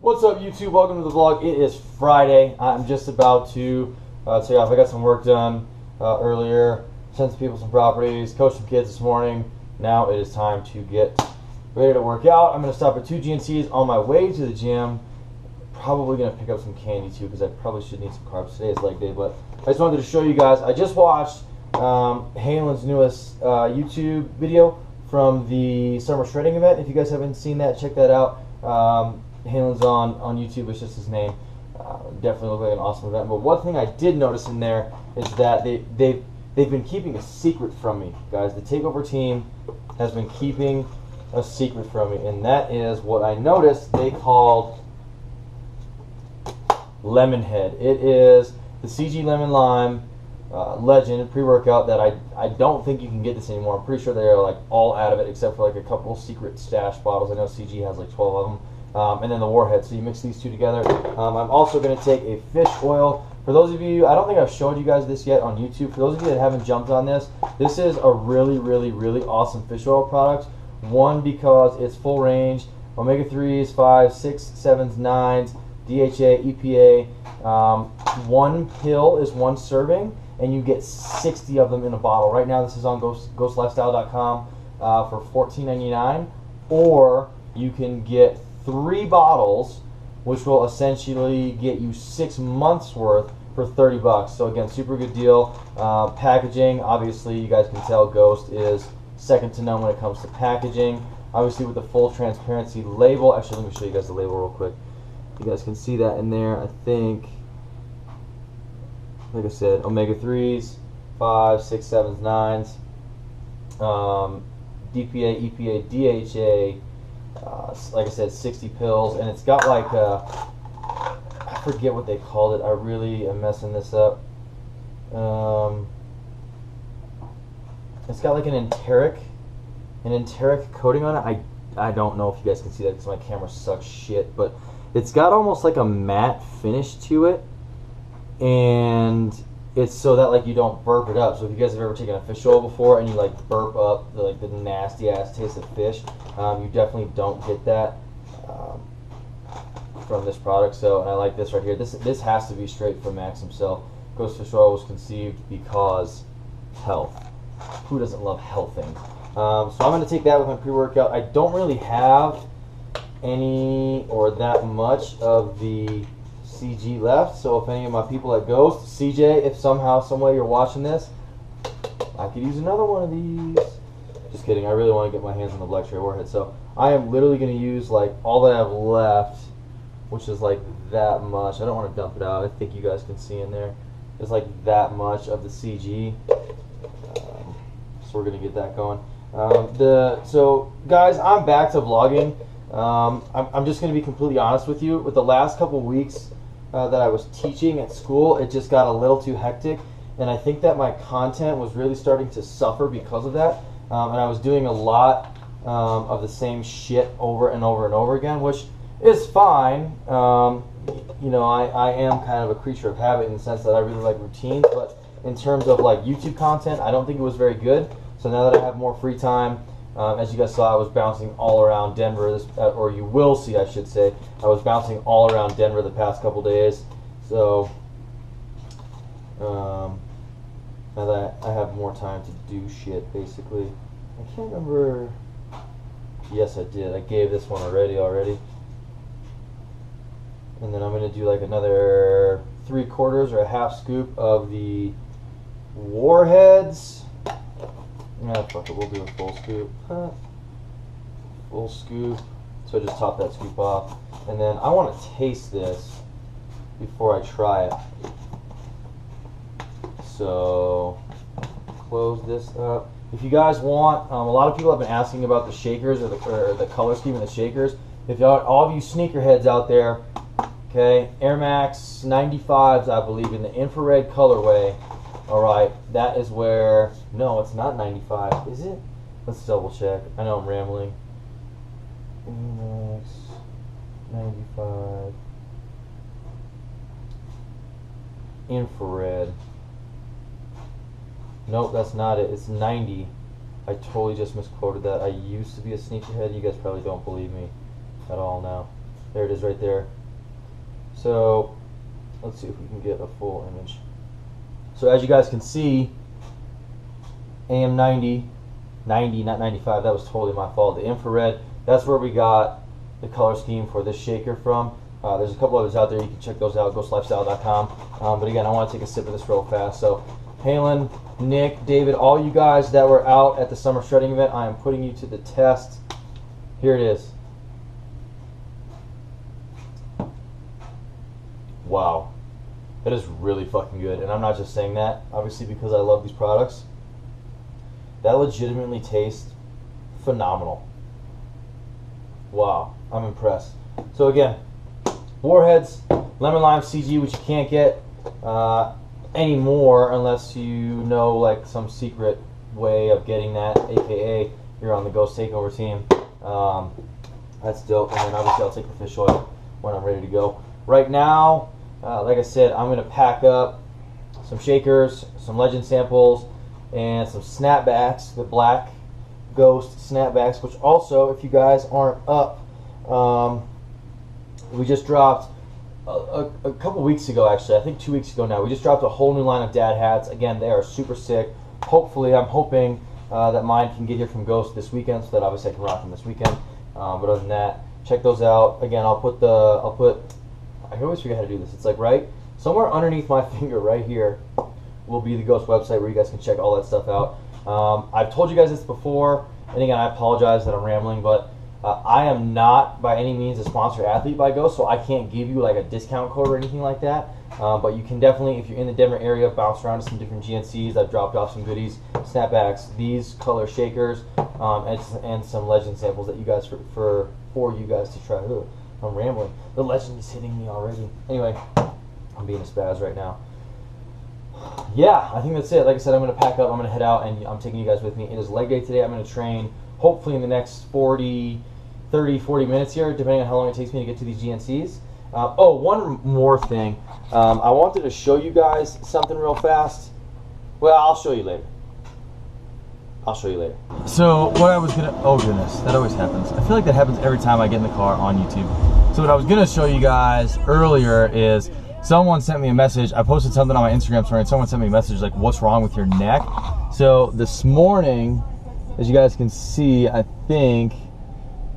What's up, YouTube? Welcome to the vlog. It is Friday. I'm just about to take off. I got some work done earlier, sent some people some properties, coached some kids this morning. Now it is time to get ready to work out. I'm going to stop at 2 GNCs on my way to the gym. Probably going to pick up some candy too because I probably should need some carbs. Today is leg day, but I just wanted to show you guys. I just watched Halen's newest YouTube video from the summer shredding event. If you guys haven't seen that, check that out. Halen's on YouTube, it's just his name. Definitely looked like an awesome event. But one thing I did notice in there is that they've been keeping a secret from me, guys. The Takeover team has been keeping a secret from me, and that is what I noticed they called Lemon Head. It is the CG Lemon Lime Legend pre-workout that I don't think you can get this anymore. I'm pretty sure they're like all out of it except for like a couple secret stash bottles. I know CG has like 12 of them. And then the Warhead. So you mix these two together. I'm also going to take a fish oil. For those of you, I don't think I've showed you guys this yet on YouTube. For those of you that haven't jumped on this, this is a really awesome fish oil product. One, because it's full range, omega-3s, 5s, 6s, 7s, 9s, DHA, EPA. One pill is one serving, and you get 60 of them in a bottle. Right now, this is on ghostlifestyle.com for $14.99, or you can get 3 bottles, which will essentially get you 6 months worth for 30 bucks. So again, super good deal. Packaging, obviously, you guys can tell Ghost is second to none when it comes to packaging. Obviously, with the full transparency label. Actually, let me show you guys the label real quick. You guys can see that in there. I think, like I said, omega-3s, 5s, 6s, 7s, 9s, DPA, EPA, DHA. Like I said, 60 pills, and it's got like I forget what they called it. I really am messing this up. It's got like an enteric coating on it. I don't know if you guys can see that because my camera sucks shit, but it's got almost like a matte finish to it, and it's so that like you don't burp it up. So if you guys have ever taken a fish oil before and you like burp up the nasty ass taste of fish, you definitely don't get that from this product. So, and I like this right here. This has to be straight from Max himself. Ghost Fish Oil was conceived because health. Who doesn't love healthing? So I'm going to take that with my pre-workout. I don't really have any or that much of the CG left, so if any of my people at Ghost, CJ, if somehow, some way you're watching this, I could use another one of these. Just kidding, I really want to get my hands on the Black Cherry Warhead, so I am literally going to use like all that I have left, which is like that much. I don't want to dump it out. I think you guys can see in there. It's like that much of the CG. So we're going to get that going. So guys, I'm back to vlogging. I'm just going to be completely honest with you. With the last couple weeks that I was teaching at school, it just got a little too hectic, and I think that my content was really starting to suffer because of that. And I was doing a lot of the same shit over and over and over again, which is fine. You know, I am kind of a creature of habit in the sense that I really like routines, but in terms of like YouTube content, I don't think it was very good. So now that I have more free time, as you guys saw, I was bouncing all around Denver, or you will see, I should say, I was bouncing all around Denver the past couple days. So now that I have more time to do shit, basically. I can't remember. Yes, I did. I gave this one already. And then I'm going to do like another 3/4 or a half scoop of the Warheads. Nah, fuck it, we'll do a full scoop. Full scoop. So I just top that scoop off. And then I want to taste this before I try it. So, close this up. If you guys want, a lot of people have been asking about the shakers or the color scheme of the shakers. If all of you sneakerheads out there, okay, Air Max 95s, I believe, in the infrared colorway. Alright, that is where... No, it's not 95. Is it? Let's double check. I know I'm rambling. Max 95. Infrared. Nope, that's not it. It's 90. I totally just misquoted that. I used to be a sneakerhead. You guys probably don't believe me at all now. There it is right there. So let's see if we can get a full image. So as you guys can see, AM90, 90, not 95, that was totally my fault. The infrared, that's where we got the color scheme for this shaker from. There's a couple others out there, you can check those out, ghostlifestyle.com. But again, I want to take a sip of this real fast. So Halen, Nick, David, all you guys that were out at the summer shredding event, I am putting you to the test. Here it is. Wow. That is really fucking good. And I'm not just saying that, obviously, because I love these products. That legitimately tastes phenomenal. Wow. I'm impressed. So again, Warheads, Lemon Lime CG, which you can't get anymore unless you know like some secret way of getting that, aka you're on the Ghost Takeover team. That's dope. And then obviously I'll take the fish oil when I'm ready to go. Right now, like I said, I'm going to pack up some shakers, some Legend samples, and some snapbacks, the Black Ghost snapbacks, which also, if you guys aren't up, we just dropped a couple weeks ago, actually, I think 2 weeks ago now, we just dropped a whole new line of dad hats. Again, they are super sick. Hopefully, I'm hoping that mine can get here from Ghost this weekend, so that obviously I can rock them this weekend. But other than that, check those out. Again, I always forget how to do this. It's like right somewhere underneath my finger right here will be the Ghost website where you guys can check all that stuff out. I've told you guys this before, and again, I apologize that I'm rambling, but I am not by any means a sponsored athlete by Ghost, so I can't give you like a discount code or anything like that. But you can definitely, if you're in the Denver area, bounce around to some different GNCs. I've dropped off some goodies, snapbacks, these color shakers, and some Legend samples that you guys for you guys to try. Ooh, I'm rambling. The Legend is hitting me already. Anyway, I'm being a spaz right now. Yeah, I think that's it. Like I said, I'm going to pack up, I'm going to head out, and I'm taking you guys with me. It is leg day today. I'm going to train hopefully in the next 30, 40 minutes here, depending on how long it takes me to get to these GNCs. Oh, one more thing. I wanted to show you guys something real fast. Well, I'll show you later. So what I was going to... Oh, goodness. That always happens. I feel like that happens every time I get in the car on YouTube. So what I was going to show you guys earlier is someone sent me a message. I posted something on my Instagram story, and someone sent me a message like, what's wrong with your neck? So this morning, as you guys can see, I think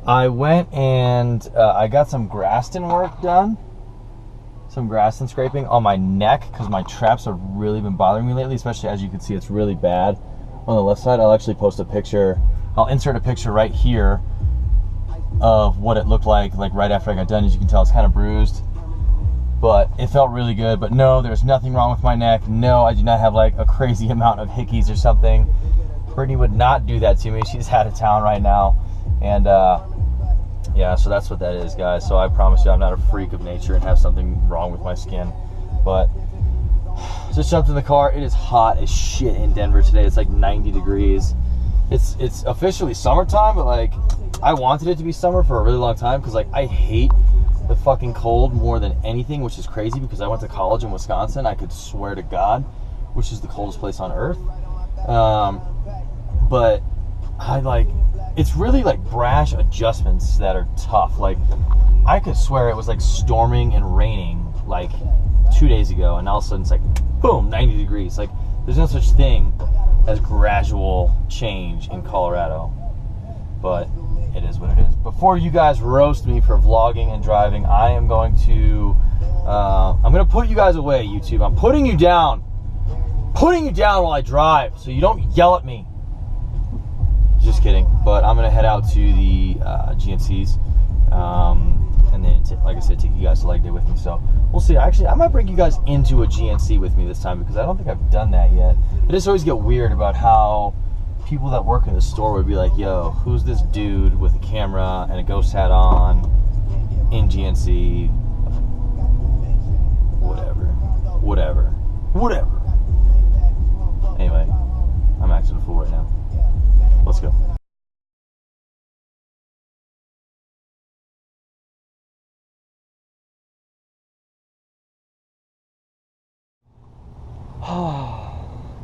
I went and I got some Graston work done. Some Graston scraping on my neck because my traps have really been bothering me lately, especially as you can see, it's really bad on the left side. I'll actually post a picture. I'll insert a picture right here of what it looked like right after I got done. As you can tell, it's kind of bruised, but it felt really good. But no, there's nothing wrong with my neck. No, I do not have like a crazy amount of hickeys or something. Brittany would not do that to me. She's out of town right now. And yeah, so that's what that is, guys. So I promise you I'm not a freak of nature and have something wrong with my skin. But just jumped in the car. It is hot as shit in Denver today. It's like 90 degrees. It's officially summertime, but like I wanted it to be summer for a really long time because like I hate the fucking cold more than anything, which is crazy because I went to college in Wisconsin. I could swear to God, which is the coldest place on earth. But I like, it's really like brash adjustments that are tough. Like I could swear it was like storming and raining like 2 days ago, and all of a sudden it's like boom, 90 degrees. Like there's no such thing as gradual change in Colorado, but it is what it is. Before you guys roast me for vlogging and driving, I am going to I'm gonna put you guys away, YouTube. I'm putting you down while I drive so you don't yell at me. Just kidding. But I'm gonna head out to the GNCs, and then like I said, take you guys to leg day with me. So we'll see. Actually, I might bring you guys into a GNC with me this time because I don't think I've done that yet. I just always get weird about how people that work in the store would be like, yo, who's this dude with a camera and a ghost hat on in GNC? Whatever. Anyway, I'm acting a fool right now. Let's go.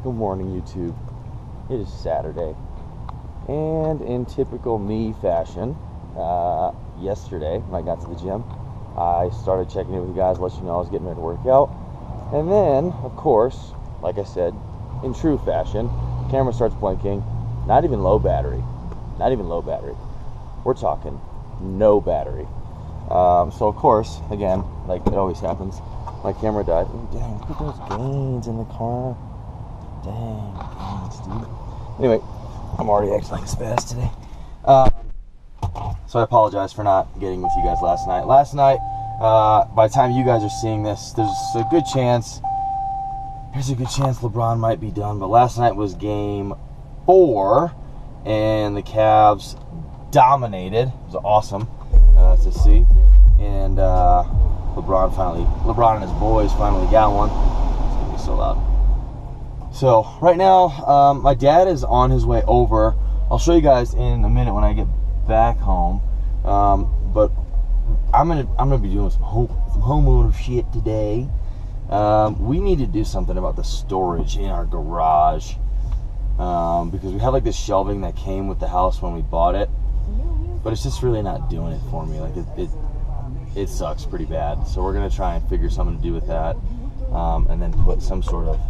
Good morning, YouTube. It is Saturday, and in typical me fashion, yesterday when I got to the gym, I started checking in with you guys, let you know I was getting ready to work out. And then, of course, like I said, in true fashion, camera starts blinking. Not even low battery. Not even low battery. We're talking no battery. So of course, again, like it always happens, my camera died. Ooh, dang, look at those gains in the car. Dang, gains, dude. Anyway, I'm already acting like a spaz today. So I apologize for not getting with you guys last night. Last night, by the time you guys are seeing this, there's a good chance LeBron might be done. But last night was game 4, and the Cavs dominated. It was awesome to see. And LeBron and his boys finally got one. It's gonna be so loud. So right now, my dad is on his way over. I'll show you guys in a minute when I get back home. But I'm gonna be doing some homeowner shit today. We need to do something about the storage in our garage, because we had like this shelving that came with the house when we bought it, but it's just really not doing it for me. Like it sucks pretty bad. So we're gonna try and figure something to do with that, and then put some sort of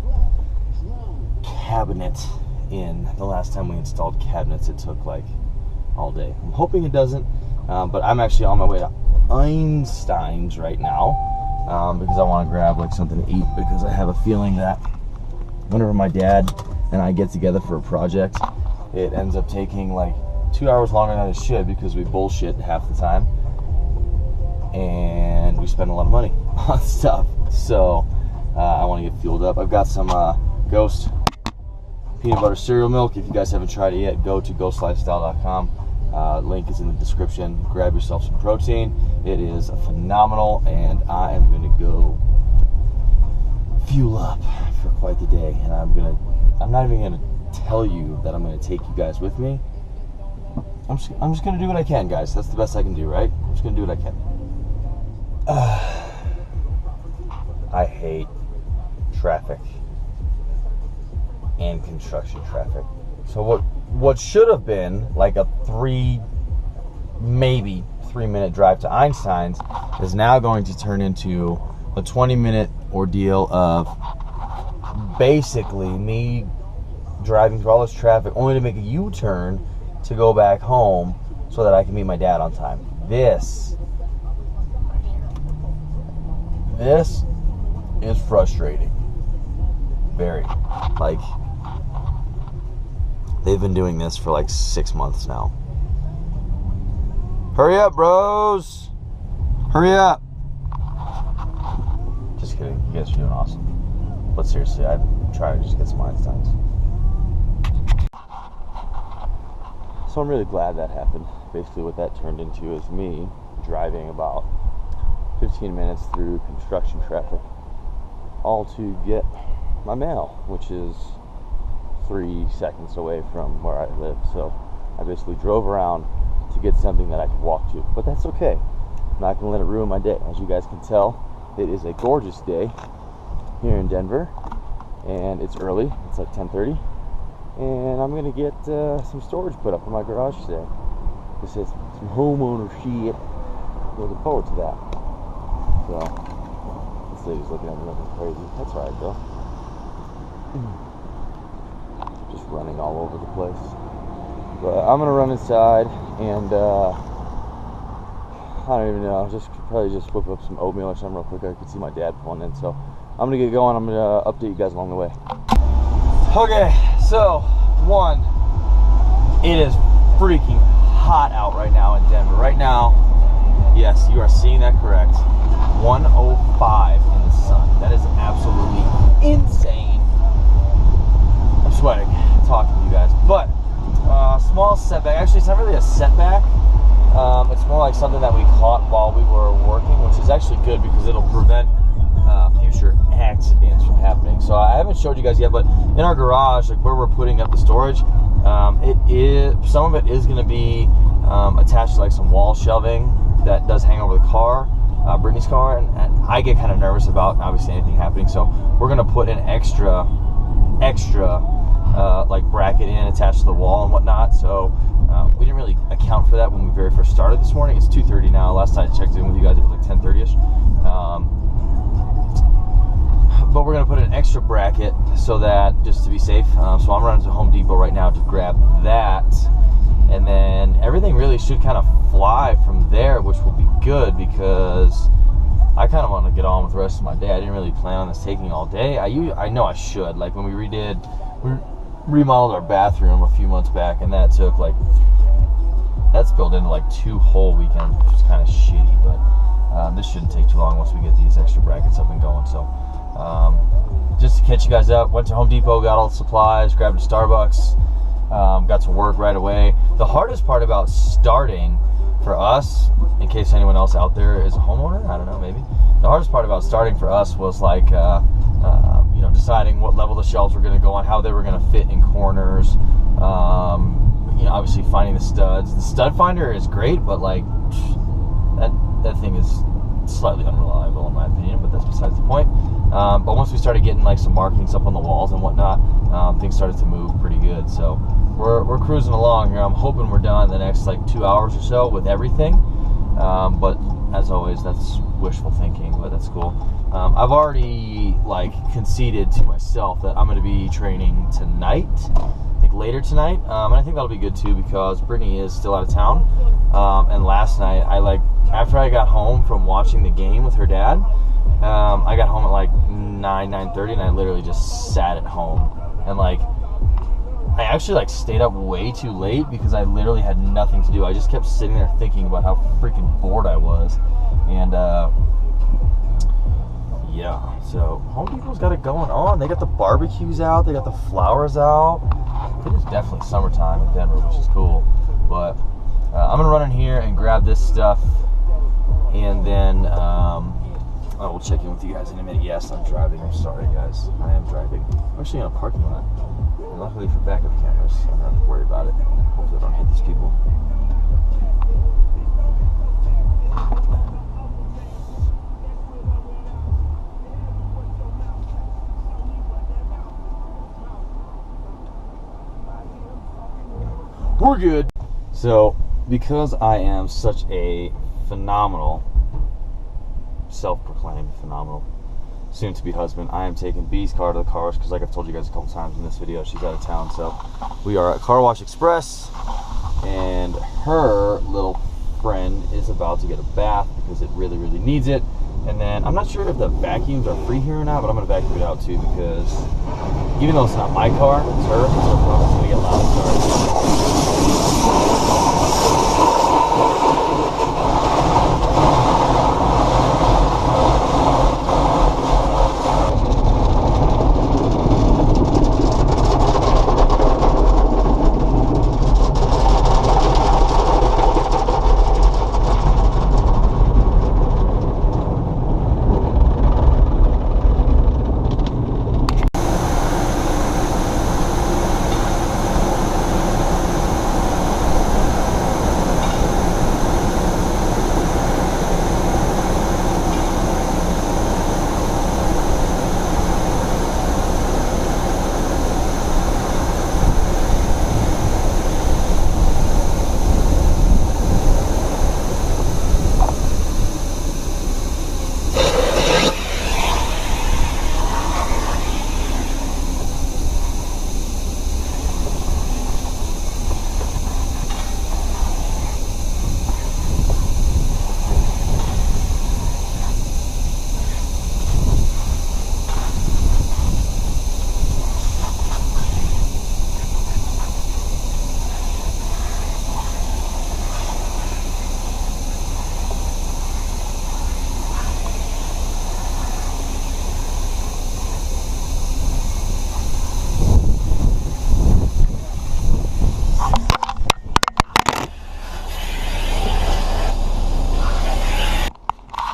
cabinet in. The last time we installed cabinets, it took like all day. I'm hoping it doesn't, but I'm actually on my way to Einstein's right now, because I want to grab like something to eat, because I have a feeling that whenever my dad and I get together for a project, it ends up taking like 2 hours longer than it should, because we bullshit half the time and we spend a lot of money on stuff. So I want to get fueled up. I've got some Ghost peanut butter cereal milk. If you guys haven't tried it yet, go to ghostlifestyle.com. Link is in the description. Grab yourself some protein. It is phenomenal, and I am going to go fuel up for quite the day. And I'm not even going to tell you that I'm going to take you guys with me. I'm just going to do what I can, guys. That's the best I can do, right? I'm just going to do what I can. I hate traffic and construction traffic. So what should have been like a maybe 3-minute drive to Einstein's is now going to turn into a 20-minute ordeal of basically me driving through all this traffic only to make a U-turn to go back home so that I can meet my dad on time. This is frustrating. Very. Like, they've been doing this for like 6 months now. Hurry up, bros! Hurry up! Just kidding. You guys are doing awesome. But seriously, I'm trying to just get some Einsteins. So I'm really glad that happened. Basically what that turned into is me driving about 15 minutes through construction traffic, all to get my mail, which is 3 seconds away from where I live. So I basically drove around to get something that I could walk to, but that's okay. I'm not gonna let it ruin my day. As you guys can tell, it is a gorgeous day here in Denver, and it's early. It's like 10:30, and I'm gonna get some storage put up in my garage today. This is some homeowner shit. Looking forward to that. So this lady's looking at me looking crazy. That's alright though. Just running all over the place. But I'm gonna run inside and I don't even know, probably just whip up some oatmeal or something real quick. I can see my dad pulling in, so I'm gonna get going. I'm gonna update you guys along the way. Okay, so it is freaking hot out right now in Denver. Right now, yes, you are seeing that correct. 105 in the sun. That is absolutely insane. I'm sweating talking to you guys, but small setback. Actually, it's not really a setback. It's more like something that we caught while we were working, which is actually good because it'll prevent future accidents from happening. So I haven't showed you guys yet, but in our garage, like where we're putting up the storage, some of it is going to be attached to like some wall shelving that does hang over the car, Brittany's car, and I get kind of nervous about obviously anything happening. So we're going to put an extra like bracket in attached to the wall and whatnot. So We didn't really account for that when we very first started this morning. It's 2:30 now. Last time I checked in with you guys, it was like 10:30ish. But we're going to put an extra bracket so that, just to be safe. So I'm running to Home Depot right now to grab that. And then everything really should kind of fly from there, which will be good because I kind of want to get on with the rest of my day. I didn't really plan on this taking all day. I know I should. Like when we remodeled our bathroom a few months back, and that took like, that's built into like 2 whole weekends, which is kind of shitty. But this shouldn't take too long once we get these extra brackets up and going. So just to catch you guys up, went to Home Depot, got all the supplies, grabbed a Starbucks, got to work right away. The hardest part about starting for us, in case anyone else out there is a homeowner, I don't know, maybe. The hardest part about starting for us was like, deciding what level the shelves were going to go on, how they were going to fit in corners. Obviously finding the studs. The stud finder is great, but like that thing is slightly unreliable in my opinion, but that's besides the point. But once we started getting like some markings up on the walls and whatnot, things started to move pretty good. So we're cruising along here. I'm hoping we're done in the next like 2 hours or so with everything. But as always, that's wishful thinking, but that's cool. I've already like conceded to myself that I'm going to be training tonight, like later tonight, and I think that'll be good too because Brittany is still out of town. And last night, after I got home from watching the game with her dad, I got home at like 9:30, and I literally just sat at home and like. I actually like stayed up way too late because I literally had nothing to do. I just kept sitting there thinking about how freaking bored I was. And yeah, so Home Depot's got it going on. They got the barbecues out, they got the flowers out. It is definitely summertime in Denver, which is cool. But I'm gonna run in here and grab this stuff, and then I will check in with you guys in a minute. Yes, I'm driving. I'm sorry, guys. I am driving. I'm actually in a parking lot. And luckily for backup cameras, I don't have to worry about it. Hopefully I don't hit these people. We're good. So, because I am such a phenomenal, self-proclaimed phenomenal soon-to-be husband, I am taking B's car to the car wash because, like I've told you guys a couple times in this video, she's out of town. So we are at Car Wash Express, and her little friend is about to get a bath because it really, really needs it. And then I'm not sure if the vacuums are free here or not, but I'm going to vacuum it out too because even though it's not my car, it's her, so it's going to get loud. Sorry.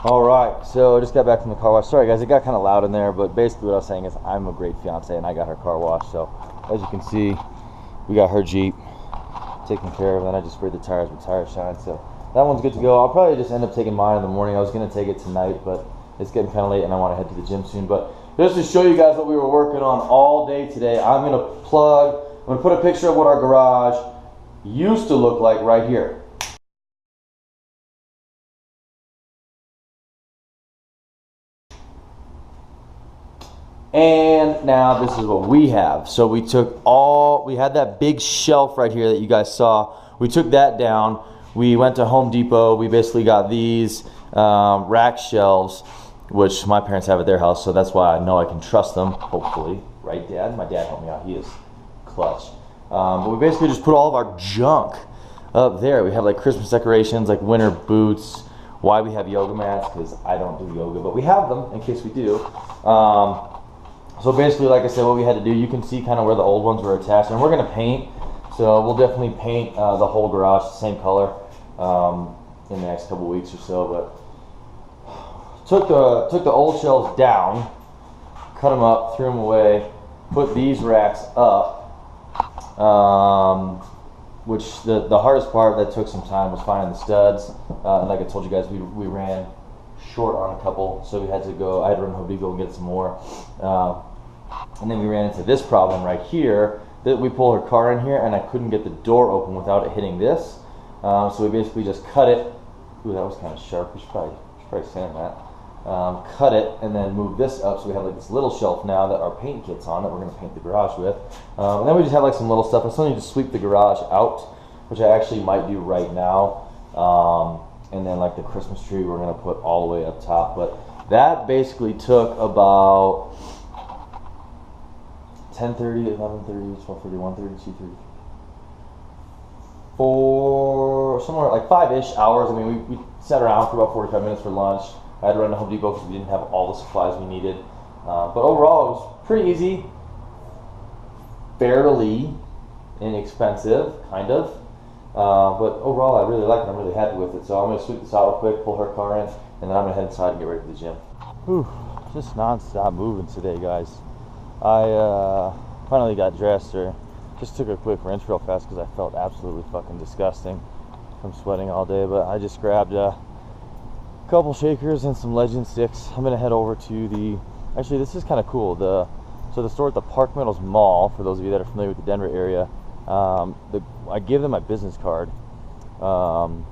Alright, so I just got back from the car wash. Sorry guys, it got kind of loud in there, but basically what I was saying is I'm a great fiance and I got her car washed. So as you can see, we got her Jeep taken care of, and I just sprayed the tires with Tire Shine. So that one's good to go. I'll probably just end up taking mine in the morning. I was going to take it tonight, but it's getting kind of late and I want to head to the gym soon. But just to show you guys what we were working on all day today, I'm going to put a picture of what our garage used to look like right here. And now this is what we have. So we had that big shelf right here that you guys saw. We took that down. We went to Home Depot. We basically got these rack shelves, which my parents have at their house, so that's why I know I can trust them, hopefully. Right, Dad? My dad helped me out. He is clutch. But we basically just put all of our junk up there. We have like Christmas decorations, like winter boots. Why we have yoga mats, because I don't do yoga, but we have them in case we do. So basically, like I said, what we had to do, you can see kind of where the old ones were attached, and we're going to paint. So we'll definitely paint the whole garage the same color in the next couple weeks or so. But took the old shelves down, cut them up, threw them away, put these racks up. Which the hardest part that took some time was finding the studs. And like I told you guys, we ran short on a couple, so I had to run to Home Depot and get some more. And then we ran into this problem right here, that we pull her car in here and I couldn't get the door open without it hitting this. So we basically just cut it. Ooh, that was kind of sharp. We should probably sand that. Cut it and then move this up, so we have like this little shelf now that our paint kit's on that we're going to paint the garage with. And then we just have like some little stuff. I still need to sweep the garage out, which I actually might do right now. And then like the Christmas tree we're going to put all the way up top. But that basically took about 10:30, 11:30, 12:30, 1:30, 2:30, 4, somewhere like 5-ish hours. I mean, we sat around for about 45 minutes for lunch. I had to run to Home Depot because we didn't have all the supplies we needed. But overall, it was pretty easy, fairly inexpensive, kind of. But overall, I really like it. I'm really happy with it. So I'm going to sweep this out real quick, pull her car in, and then I'm going to head inside and get ready for the gym. Whew, just non-stop moving today, guys. I finally got dressed, or just took a quick rinse real fast because I felt absolutely fucking disgusting from sweating all day. But I just grabbed a couple shakers and some Legend sticks. I'm gonna head over to actually this is kind of cool, the store at the Park Meadows Mall, for those of you that are familiar with the Denver area. I gave them my business card, and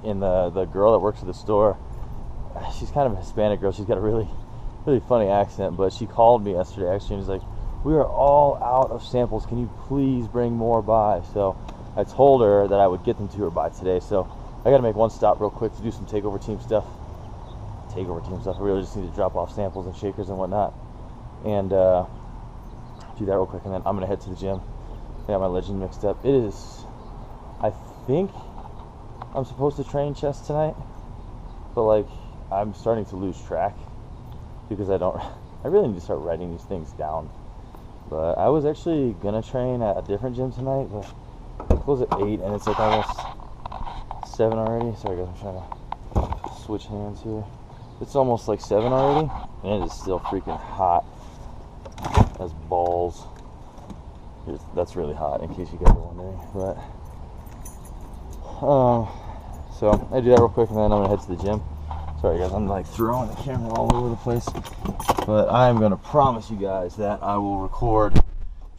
the girl that works at the store, she's kind of a Hispanic girl. She's got a really funny accent, but she called me yesterday actually and was like, "We are all out of samples, can you please bring more by?" So I told her that I would get them to her by today. So I gotta make one stop real quick to do some takeover team stuff. I really just need to drop off samples and shakers and whatnot, and do that real quick, and then I'm gonna head to the gym. I got my Legend mixed up. It is, I think I'm supposed to train chest tonight, but like I'm starting to lose track because I really need to start writing these things down. But I was actually gonna train at a different gym tonight, but I close at 8 and it's like almost 7 already. Sorry guys, I'm trying to switch hands here. It's almost like 7 already, and it is still freaking hot as balls. That's really hot, in case you guys are wondering. But so I do that real quick, and then I'm gonna head to the gym. Sorry guys, I'm like throwing the camera all over the place, but I'm gonna promise you guys that I will record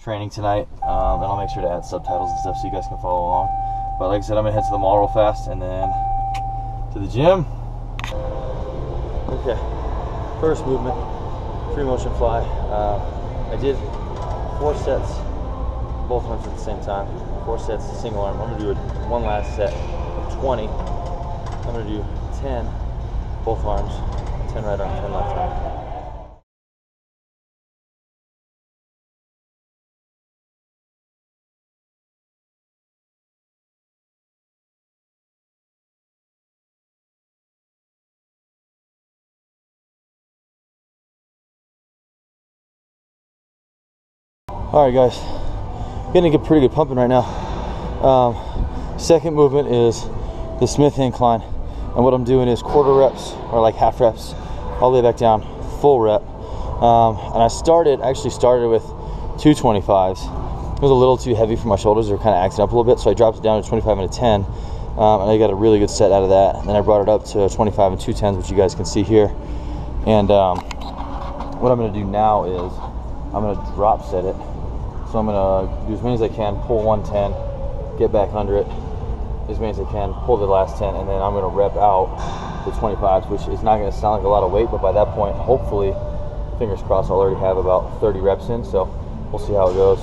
training tonight, and I'll make sure to add subtitles and stuff so you guys can follow along. But like I said, I'm gonna head to the mall real fast and then to the gym. Okay, first movement, free motion fly. I did 4 sets, both arms at the same time. 4 sets, single arm. I'm gonna do one last set of 20. I'm gonna do 10, both arms, 10 right arm, 10 left arm. Alright guys, getting a pretty good pumping right now. Second movement is the Smith incline, and what I'm doing is quarter reps, or like half reps, all the way back down, full rep. And I actually started with 225s. It was a little too heavy for my shoulders, they were kind of acting up a little bit, so I dropped it down to 25 and a 10, and I got a really good set out of that. And then I brought it up to 25 and 2 10s, which you guys can see here. And what I'm going to do now is I'm going to drop set it. So I'm going to do as many as I can, pull 110, get back under it as many as I can, pull the last 10, and then I'm going to rep out the 25s, which is not going to sound like a lot of weight, but by that point, hopefully, fingers crossed, I'll already have about 30 reps in, so we'll see how it goes.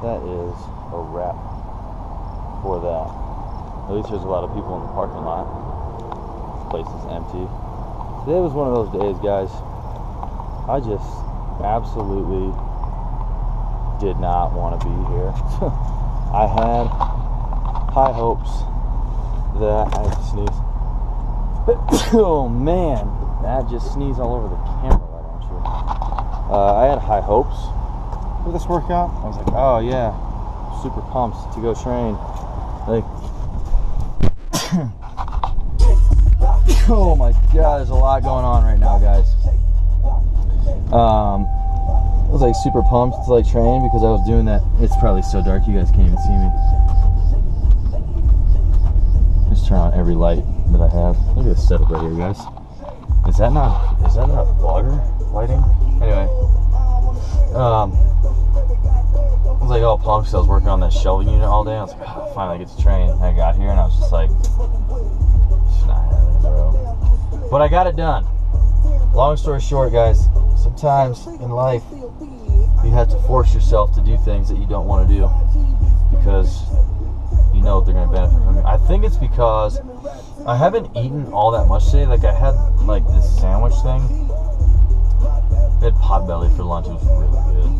That is a wrap for that. At least there's a lot of people in the parking lot. This place is empty. Today was one of those days, guys. I just absolutely did not want to be here. I had high hopes that I had to sneeze. Oh man, that just sneezed all over the camera, why don't you? I had high hopes for this workout. I was like, oh yeah, super pumped to go train. Like, oh my god, there's a lot going on right now, guys. I was like super pumped to like train because I was doing that. It's probably so dark you guys can't even see me. Just turn on every light that I have. Look at this setup right here, guys. Is that not vlogger lighting? Anyway, I was like all pumped because I was working on that shelving unit all day. I was like, oh, I finally get to train. And I got here and I was just like, it's not happening, bro. But I got it done. Long story short, guys, sometimes in life you have to force yourself to do things that you don't want to do because you know they're going to benefit from you. I think it's because I haven't eaten all that much today. Like I had like this sandwich thing. I had Potbelly for lunch. It was really good.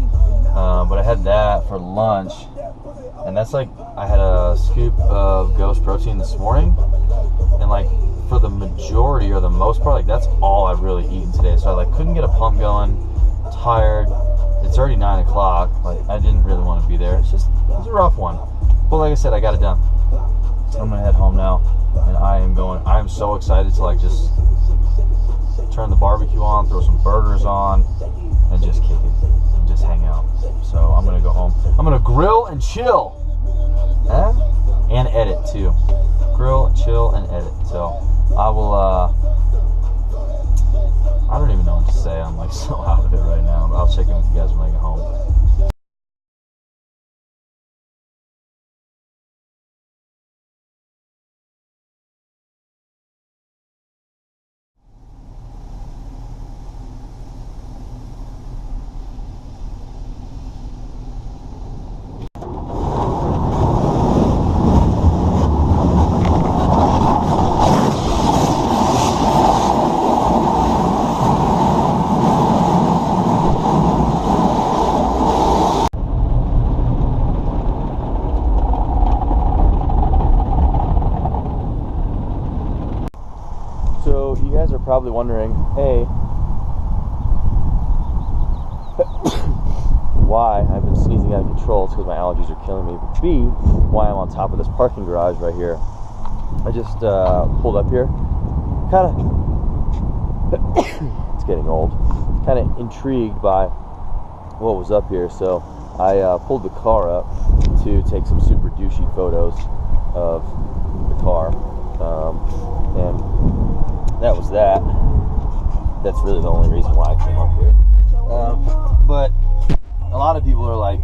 But I had that for lunch, and that's like I had a scoop of Ghost protein this morning, and like for the majority or the most part, like that's all I've really eaten today. So I like couldn't get a pump going. Tired. It's already 9 o'clock. Like I didn't really want to be there. It was a rough one. But like I said, I got it done. I'm gonna head home now, and I'm so excited to like just turn the barbecue on, throw some burgers on, and just kick it, and just hang out. So I'm gonna go home. I'm gonna grill and chill, and edit too. Grill, chill, and edit. So I will. I don't even know what to say. I'm like so out of it right now. But I'll check in with you guys when I get home. guys are probably wondering, A, why I've been sneezing out of control. It's because my allergies are killing me. But B, why I'm on top of this parking garage right here. I just pulled up here, kind of, it's getting old, kind of intrigued by what was up here, so I pulled the car up to take some super douchey photos of the car, and that was that. That's really the only reason why I came up here. But a lot of people are like,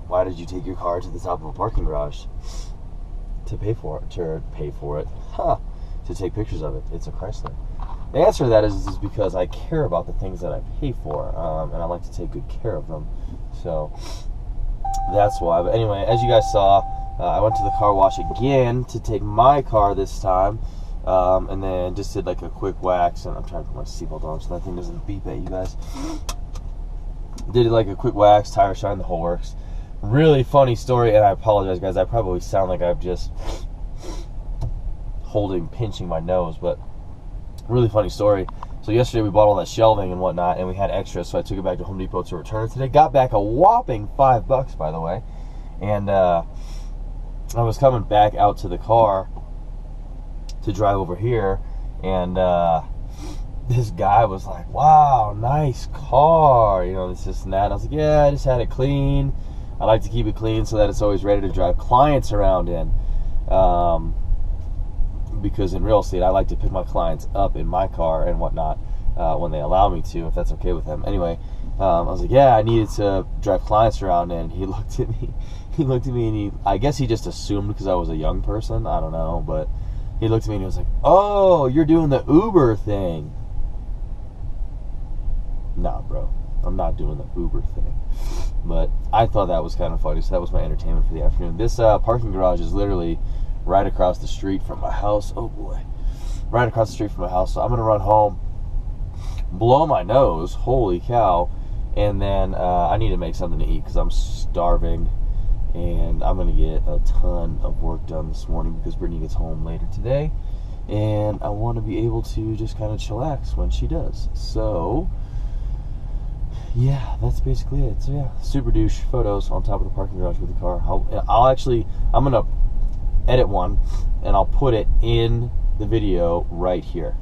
why did you take your car to the top of a parking garage? To pay for it, to take pictures of it. It's a Chrysler. The answer to that is because I care about the things that I pay for, and I like to take good care of them. So that's why. But anyway, as you guys saw, I went to the car wash again to take my car this time, and then just did like a quick wax. And I'm trying to put my seatbelt on so that thing doesn't beep at you guys. Did like a quick wax, tire shine, the whole works. Really funny story, and I apologize, guys. I probably sound like I'm just pinching my nose, but really funny story. So yesterday we bought all that shelving and whatnot, and we had extras, so I took it back to Home Depot to return it today. Got back a whopping $5, by the way. And I was coming back out to the car to drive over here, and this guy was like, "Wow, nice car," you know, this and that. And I was like, "Yeah, I just had it clean. I like to keep it clean so that it's always ready to drive clients around in. Because in real estate, I like to pick my clients up in my car and whatnot when they allow me to, if that's okay with them." Anyway, I was like, "Yeah, I needed to drive clients around in." He looked at me. And I guess he just assumed because I was a young person. I don't know, but he looked at me and he was like, "Oh, you're doing the Uber thing." Nah, bro. I'm not doing the Uber thing. But I thought that was kind of funny, so that was my entertainment for the afternoon. This parking garage is literally right across the street from my house. Oh boy. Right across the street from my house. So I'm going to run home, blow my nose, holy cow, and then I need to make something to eat because I'm starving, and I'm going to get a ton of work done this morning because Brittany gets home later today, and I want to be able to just kind of chillax when she does. So yeah, that's basically it. So yeah, super douche photos on top of the parking garage with the car. I'm gonna edit one and I'll put it in the video right here.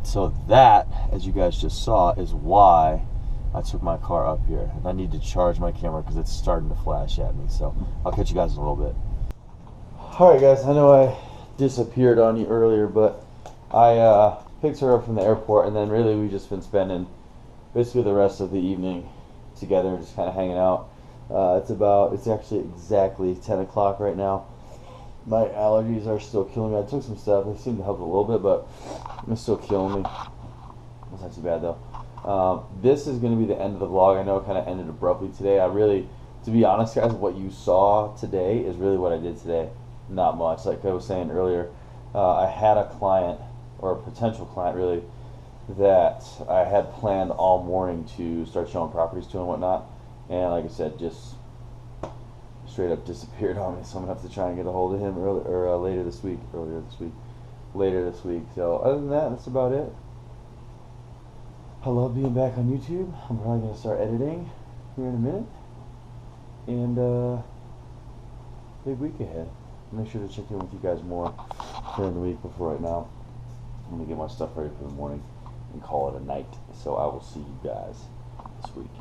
So that, as you guys just saw, is why I took my car up here, and I need to charge my camera because it's starting to flash at me. So I'll catch you guys in a little bit. All right, guys. I know I disappeared on you earlier, but I picked her up from the airport, and then really we've just been spending basically the rest of the evening together, just kind of hanging out. It's actually exactly 10 o'clock right now. My allergies are still killing me. I took some stuff. They seem to help a little bit, but it's still killing me. It's not too bad, though. This is going to be the end of the vlog. I know it kind of ended abruptly today. To be honest, guys, what you saw today is really what I did today. Not much. Like I was saying earlier, I had a client, or a potential client really, that I had planned all morning to start showing properties to and whatnot, and like I said, just straight up disappeared on me. So I'm gonna have to try and get a hold of him later this week. So other than that, that's about it. I love being back on YouTube. I'm probably gonna start editing here in a minute, and big week ahead. Make sure to check in with you guys more during the week. Before right now, I'm going to get my stuff ready for the morning and call it a night. So I will see you guys this week.